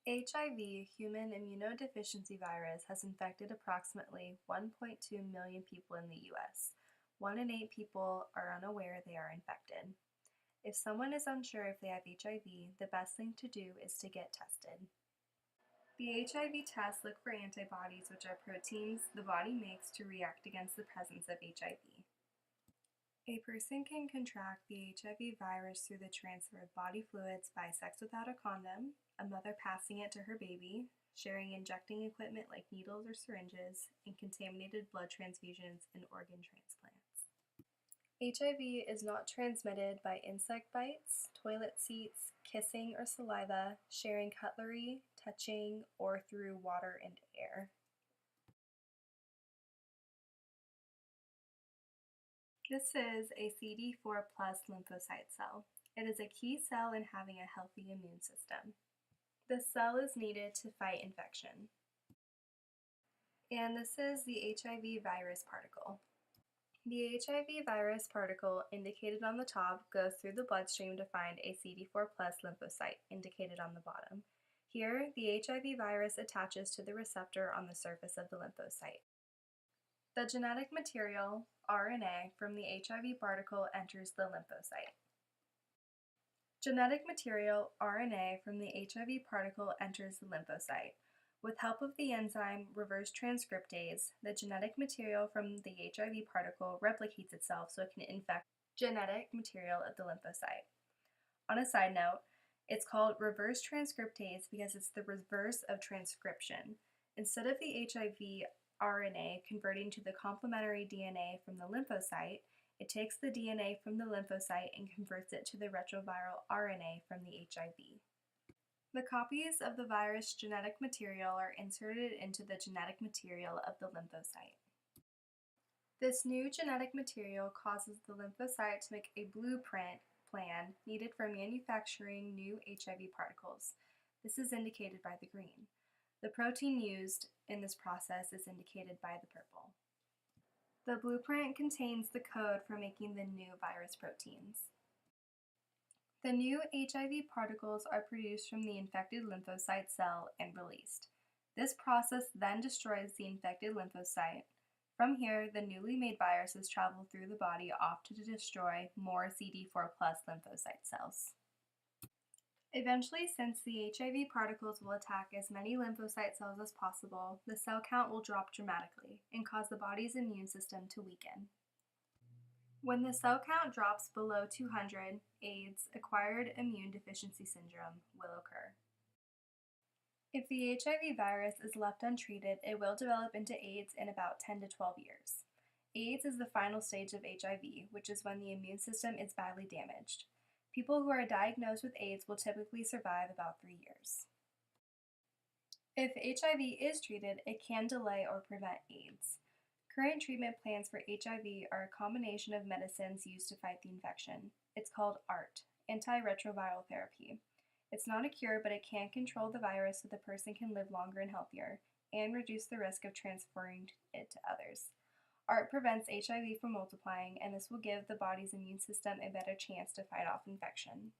HIV, human immunodeficiency virus, has infected approximately 1.2 million people in the US. 1 in 8 people are unaware they are infected. If someone is unsure if they have HIV, the best thing to do is to get tested. The HIV tests look for antibodies, which are proteins the body makes to react against the presence of HIV. A person can contract the HIV virus through the transfer of body fluids by sex without a condom, a mother passing it to her baby, sharing injecting equipment like needles or syringes, and contaminated blood transfusions and organ transplants. HIV is not transmitted by insect bites, toilet seats, kissing or saliva, sharing cutlery, touching, or through water and air. This is a CD4 plus lymphocyte cell. It is a key cell in having a healthy immune system. This cell is needed to fight infection. And this is the HIV virus particle. The HIV virus particle indicated on the top goes through the bloodstream to find a CD4 plus lymphocyte indicated on the bottom. Here, the HIV virus attaches to the receptor on the surface of the lymphocyte. The genetic material, RNA, from the HIV particle enters the lymphocyte. Genetic material, RNA, from the HIV particle enters the lymphocyte. With help of the enzyme reverse transcriptase, the genetic material from the HIV particle replicates itself so it can infect genetic material of the lymphocyte. On a side note, it's called reverse transcriptase because it's the reverse of transcription. Instead of the HIV RNA converting to the complementary DNA from the lymphocyte, it takes the DNA from the lymphocyte and converts it to the retroviral RNA from the HIV. The copies of the virus genetic material are inserted into the genetic material of the lymphocyte. This new genetic material causes the lymphocyte to make a blueprint plan needed for manufacturing new HIV particles. This is indicated by the green. The protein used in this process is indicated by the purple. The blueprint contains the code for making the new virus proteins. The new HIV particles are produced from the infected lymphocyte cell and released. This process then destroys the infected lymphocyte. From here, the newly made viruses travel through the body off to destroy more CD4 plus lymphocyte cells. Eventually, since the HIV particles will attack as many lymphocyte cells as possible, the cell count will drop dramatically and cause the body's immune system to weaken. When the cell count drops below 200, AIDS, acquired immune deficiency syndrome, will occur. If the HIV virus is left untreated, it will develop into AIDS in about 10 to 12 years. AIDS is the final stage of HIV, which is when the immune system is badly damaged. People who are diagnosed with AIDS will typically survive about 3 years. If HIV is treated, it can delay or prevent AIDS. Current treatment plans for HIV are a combination of medicines used to fight the infection. It's called ART, antiretroviral therapy. It's not a cure, but it can control the virus so the person can live longer and healthier, and reduce the risk of transferring it to others. ART prevents HIV from multiplying, and this will give the body's immune system a better chance to fight off infection.